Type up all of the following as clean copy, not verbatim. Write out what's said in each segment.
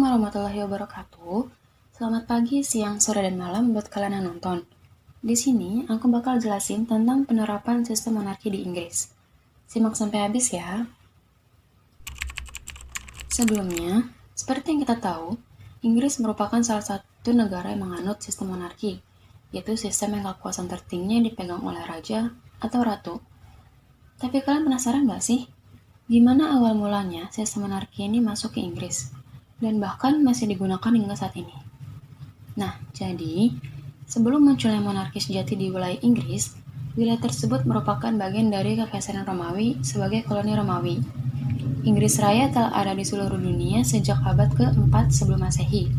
warahmatullahi wabarakatuh. Selamat pagi, siang, sore, dan malam buat kalian yang nonton. Di sini, aku bakal jelasin tentang penerapan sistem monarki di Inggris. Simak sampai habis ya. Sebelumnya, seperti yang kita tahu, Inggris merupakan salah satu negara yang menganut sistem monarki, yaitu sistem yang kekuasaan tertingginya dipegang oleh raja atau ratu. Tapi kalian penasaran nggak sih? Gimana awal mulanya sistem monarki ini masuk ke Inggris? Dan bahkan masih digunakan hingga saat ini. Nah, jadi, sebelum munculnya monarki sejati di wilayah Inggris, wilayah tersebut merupakan bagian dari Kekaisaran Romawi sebagai koloni Romawi. Inggris Raya telah ada di seluruh dunia sejak abad ke-4 sebelum Masehi.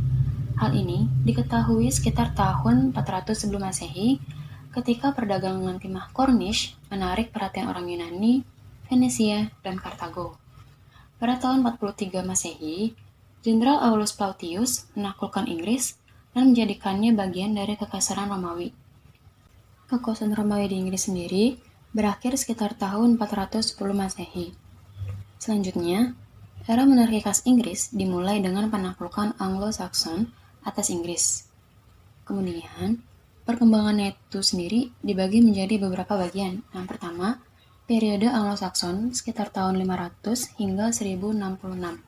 Hal ini diketahui sekitar tahun 400 sebelum Masehi, ketika perdagangan timah Cornish menarik perhatian orang Yunani, Venesia, dan Kartago. Pada tahun 43 Masehi, Jenderal Aulus Plautius menaklukkan Inggris dan menjadikannya bagian dari Kekaisaran Romawi. Kekuasaan Romawi di Inggris sendiri berakhir sekitar tahun 410 Masehi. Selanjutnya, era monarki khas Inggris dimulai dengan penaklukan Anglo-Saxon atas Inggris. Kemudian, perkembangannya itu sendiri dibagi menjadi beberapa bagian. Yang pertama, periode Anglo-Saxon sekitar tahun 500 hingga 1066.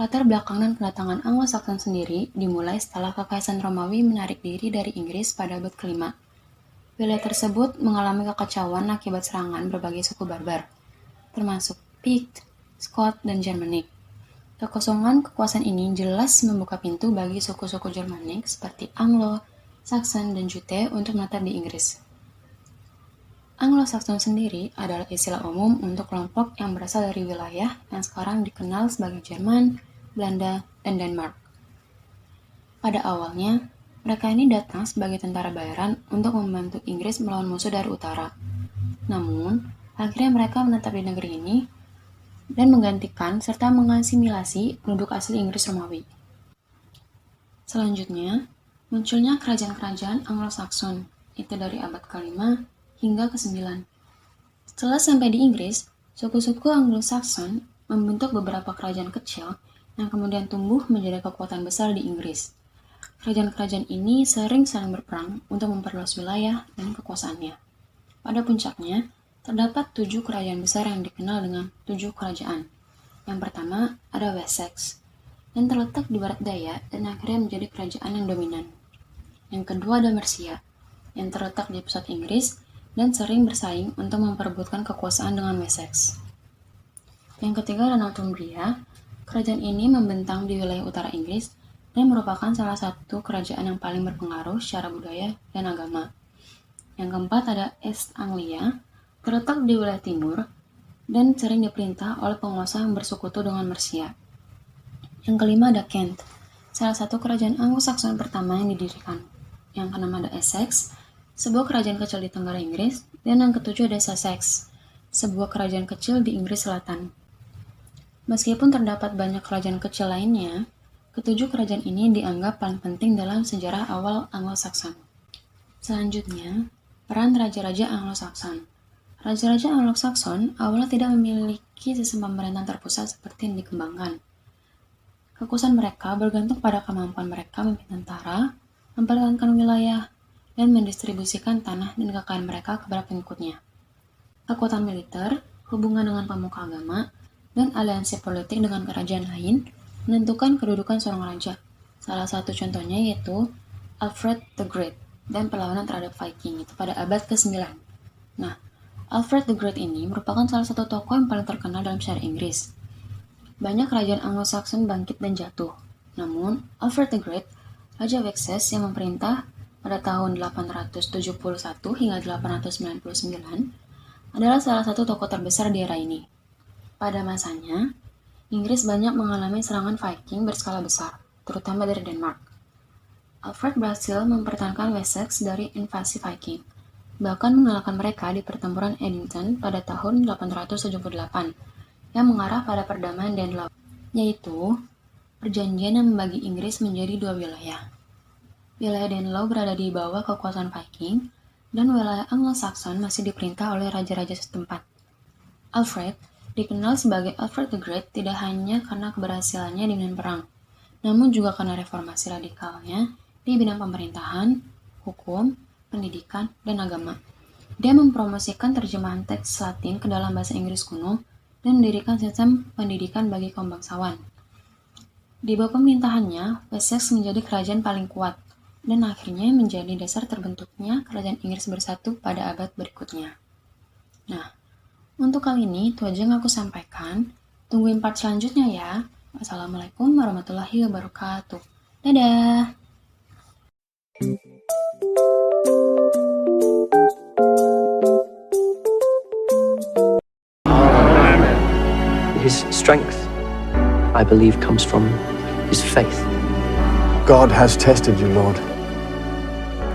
Latar belakang dan kedatangan Anglo-Saxon sendiri dimulai setelah Kekaisaran Romawi menarik diri dari Inggris pada abad ke-5. Wilayah tersebut mengalami kekacauan akibat serangan berbagai suku barbar, termasuk Pict, Scot, dan Germanic. Kekosongan kekuasaan ini jelas membuka pintu bagi suku-suku Germanic seperti Anglo, Saxon, dan Jute untuk menetap di Inggris. Anglo-Saxon sendiri adalah istilah umum untuk kelompok yang berasal dari wilayah yang sekarang dikenal sebagai Jerman, Belanda, dan Denmark. Pada awalnya, mereka ini datang sebagai tentara bayaran untuk membantu Inggris melawan musuh dari utara. Namun, akhirnya mereka menetap di negeri ini dan menggantikan serta mengasimilasi penduduk asli Inggris Romawi. Selanjutnya, munculnya kerajaan-kerajaan Anglo-Saxon, itu dari abad ke-5 hingga ke-9. Setelah sampai di Inggris, suku-suku Anglo-Saxon membentuk beberapa kerajaan kecil yang kemudian tumbuh menjadi kekuatan besar di Inggris. Kerajaan-kerajaan ini sering saling berperang untuk memperluas wilayah dan kekuasaannya. Pada puncaknya, terdapat 7 kerajaan besar yang dikenal dengan 7 kerajaan. Yang pertama ada Wessex, yang terletak di barat daya dan akhirnya menjadi kerajaan yang dominan. Yang kedua ada Mercia, yang terletak di pusat Inggris dan sering bersaing untuk memperebutkan kekuasaan dengan Wessex. Yang ketiga ada Northumbria. Kerajaan ini membentang di wilayah utara Inggris dan merupakan salah satu kerajaan yang paling berpengaruh secara budaya dan agama. Yang keempat ada East Anglia, terletak di wilayah timur dan sering diperintah oleh penguasa yang bersekutu dengan Mercia. Yang kelima ada Kent, salah satu kerajaan Anglo-Saxon pertama yang didirikan. Yang keenam ada Essex, sebuah kerajaan kecil di tenggara Inggris, dan yang ketujuh ada Sussex, sebuah kerajaan kecil di Inggris Selatan. Meskipun terdapat banyak kerajaan kecil lainnya, ketujuh kerajaan ini dianggap paling penting dalam sejarah awal Anglo-Saxon. Selanjutnya, peran raja-raja Anglo-Saxon. Raja-raja Anglo-Saxon awalnya tidak memiliki sistem pemerintahan terpusat seperti yang dikembangkan. Kekuasaan mereka bergantung pada kemampuan mereka memimpin tentara, mempertahankan wilayah, dan mendistribusikan tanah dan kekayaan mereka kepada pengikutnya. Kekuatan militer, hubungan dengan pemuka agama, dan aliansi politik dengan kerajaan lain menentukan kedudukan seorang raja. Salah satu contohnya yaitu Alfred the Great dan perlawanan terhadap Viking itu pada abad ke-9. Nah, Alfred the Great ini merupakan salah satu tokoh yang paling terkenal dalam sejarah Inggris. Banyak kerajaan Anglo-Saxon bangkit dan jatuh. Namun, Alfred the Great, Raja Wessex yang memerintah pada tahun 871 hingga 899, adalah salah satu tokoh terbesar di era ini. Pada masanya, Inggris banyak mengalami serangan Viking berskala besar, terutama dari Denmark. Alfred berhasil mempertahankan Wessex dari invasi Viking, bahkan mengalahkan mereka di pertempuran Edington pada tahun 878, yang mengarah pada perdamaian Danelaw, yaitu perjanjian yang membagi Inggris menjadi 2 wilayah. Wilayah Danelaw berada di bawah kekuasaan Viking, dan wilayah Anglo-Saxon masih diperintah oleh raja-raja setempat. Alfred dikenal sebagai Alfred the Great tidak hanya karena keberhasilannya di medan perang, namun juga karena reformasi radikalnya di bidang pemerintahan, hukum, pendidikan, dan agama. Dia mempromosikan terjemahan teks Latin ke dalam bahasa Inggris kuno dan mendirikan sistem pendidikan bagi kaum bangsawan. Di bawah pemerintahannya, Wessex menjadi kerajaan paling kuat, dan akhirnya menjadi dasar terbentuknya kerajaan Inggris bersatu pada abad berikutnya. Nah, untuk kali ini itu aja yang aku sampaikan. Tungguin part selanjutnya ya. Wassalamualaikum warahmatullahi wabarakatuh. Dadah! His strength, I believe, comes from his faith. God has tested you, Lord.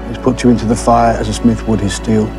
He's put you into the fire as a smith would his steel.